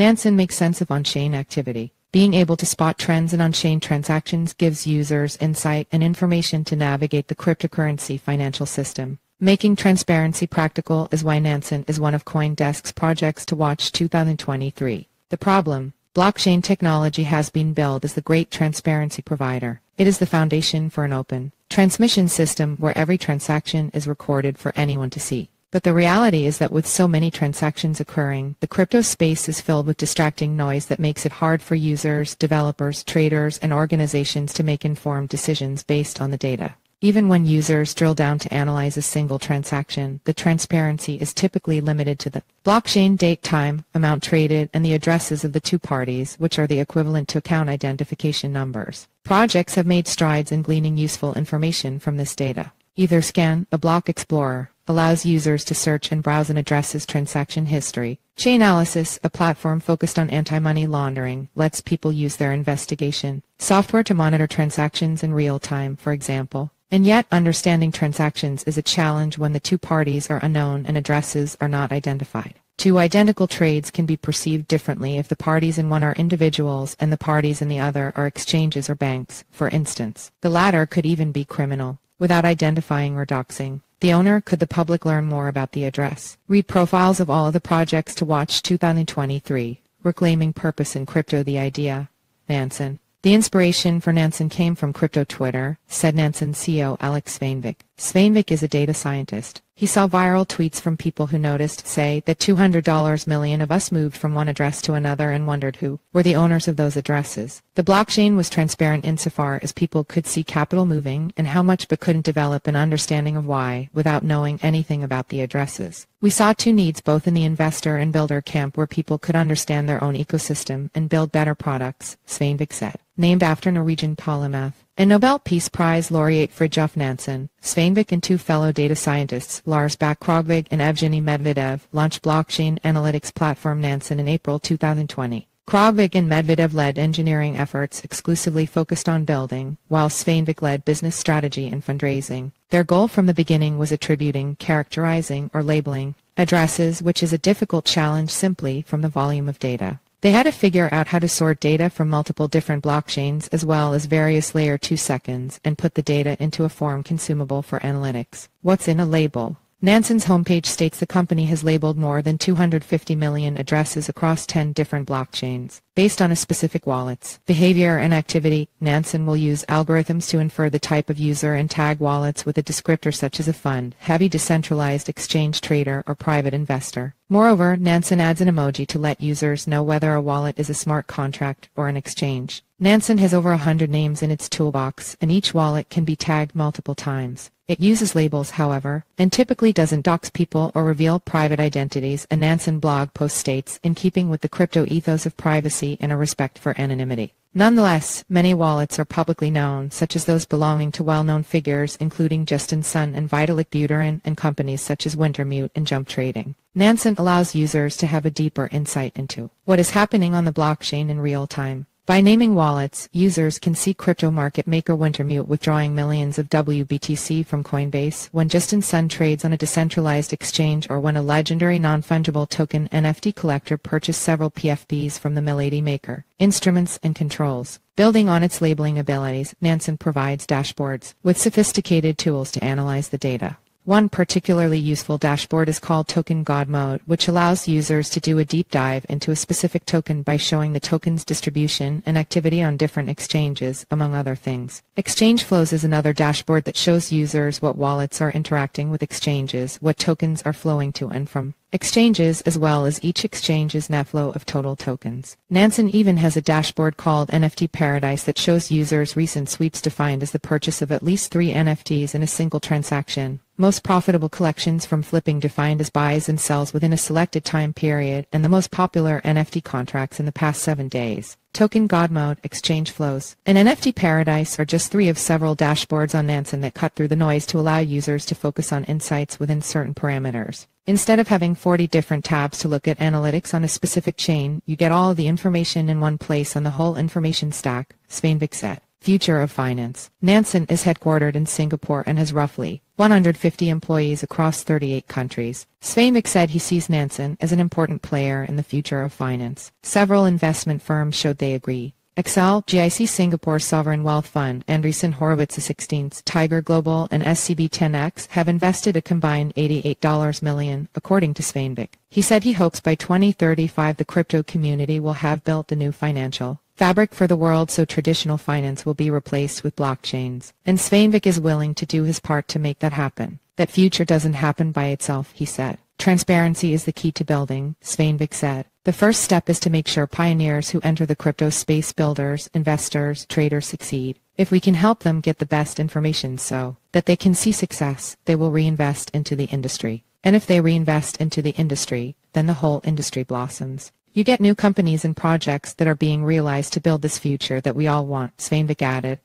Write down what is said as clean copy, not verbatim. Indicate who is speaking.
Speaker 1: Nansen makes sense of on-chain activity. Being able to spot trends in on-chain transactions gives users insight and information to navigate the cryptocurrency financial system. Making transparency practical is why Nansen is one of CoinDesk's projects to watch 2023. The problem: blockchain technology has been billed as the great transparency provider. It is the foundation for an open transmission system where every transaction is recorded for anyone to see. But the reality is that with so many transactions occurring, the crypto space is filled with distracting noise that makes it hard for users, developers, traders, and organizations to make informed decisions based on the data. Even when users drill down to analyze a single transaction, the transparency is typically limited to the blockchain date, time, amount traded, and the addresses of the two parties, which are the equivalent to account identification numbers. Projects have made strides in gleaning useful information from this data. Etherscan, a block explorer, allows users to search and browse an address's transaction history. Chainalysis, a platform focused on anti-money laundering, lets people use their investigation software to monitor transactions in real time, for example. And yet, understanding transactions is a challenge when the two parties are unknown and addresses are not identified. Two identical trades can be perceived differently if the parties in one are individuals and the parties in the other are exchanges or banks, for instance. The latter could even be criminal. Without identifying or doxing the owner, could the public learn more about the address? Read profiles of all of the projects to watch 2023. Reclaiming purpose in crypto, the idea. Nansen. The inspiration for Nansen came from crypto Twitter, said Nansen CEO Alex Svanvik. Svanvik is a data scientist. He saw viral tweets from people who noticed, say, that $200 million of us moved from one address to another and wondered who were the owners of those addresses. The blockchain was transparent insofar as people could see capital moving and how much, but couldn't develop an understanding of why without knowing anything about the addresses. We saw two needs both in the investor and builder camp where people could understand their own ecosystem and build better products, Svanvik said. Named after Norwegian polymath and Nobel Peace Prize laureate Fridtjof Nansen, Svanvik and two fellow data scientists, Lars Krogvig and Evgeny Medvedev, launched blockchain analytics platform Nansen in April 2020. Krogvig and Medvedev led engineering efforts exclusively focused on building, while Svanvik led business strategy and fundraising. Their goal from the beginning was attributing, characterizing, or labeling addresses, which is a difficult challenge simply from the volume of data. They had to figure out how to sort data from multiple different blockchains as well as various layer 2 seconds and put the data into a form consumable for analytics. What's in a label? Nansen's homepage states the company has labeled more than 250 million addresses across 10 different blockchains. Based on a specific wallet's behavior and activity, Nansen will use algorithms to infer the type of user and tag wallets with a descriptor such as a fund, heavy decentralized exchange trader, or private investor. Moreover, Nansen adds an emoji to let users know whether a wallet is a smart contract or an exchange. Nansen has over 100 names in its toolbox, and each wallet can be tagged multiple times. It uses labels, however, and typically doesn't dox people or reveal private identities, a Nansen blog post states, in keeping with the crypto ethos of privacy and a respect for anonymity. Nonetheless, many wallets are publicly known, such as those belonging to well-known figures including Justin Sun and Vitalik Buterin, and companies such as Wintermute and Jump Trading. Nansen allows users to have a deeper insight into what is happening on the blockchain in real time. By naming wallets, users can see crypto market maker Wintermute withdrawing millions of WBTC from Coinbase, when Justin Sun trades on a decentralized exchange, or when a legendary non-fungible token NFT collector purchased several PFPs from the Milady maker. Instruments and controls. Building on its labeling abilities, Nansen provides dashboards with sophisticated tools to analyze the data. One particularly useful dashboard is called Token God Mode, which allows users to do a deep dive into a specific token by showing the token's distribution and activity on different exchanges, among other things. Exchange Flows is another dashboard that shows users what wallets are interacting with exchanges, what tokens are flowing to and from exchanges, as well as each exchange's net flow of total tokens. Nansen even has a dashboard called NFT Paradise that shows users recent sweeps defined as the purchase of at least 3 NFTs in a single transaction. Most profitable collections from flipping defined as buys and sells within a selected time period, and the most popular NFT contracts in the past 7 days. Token God Mode, Exchange Flows, and NFT Paradise are just 3 of several dashboards on Nansen that cut through the noise to allow users to focus on insights within certain parameters. Instead of having 40 different tabs to look at analytics on a specific chain, you get all of the information in one place on the whole information stack, Svanvik said. Future of finance. Nansen is headquartered in Singapore and has roughly 150 employees across 38 countries. Sveinvik said he sees Nansen as an important player in the future of finance. Several investment firms showed they agree. Excel, GIC Singapore's sovereign wealth fund, Andreessen Horowitz's 16th, Tiger Global, and SCB 10X have invested a combined $88 million, according to Sveinvik. He said he hopes by 2035 the crypto community will have built the new financial fabric for the world, so traditional finance will be replaced with blockchains. And Sveinvik is willing to do his part to make that happen. That future doesn't happen by itself, he said. Transparency is the key to building, Sveinvik said. The first step is to make sure pioneers who enter the crypto space, builders, investors, traders, succeed. If we can help them get the best information so that they can see success, they will reinvest into the industry. And if they reinvest into the industry, then the whole industry blossoms. You get new companies and projects that are being realized to build this future that we all want, Sveinvik added.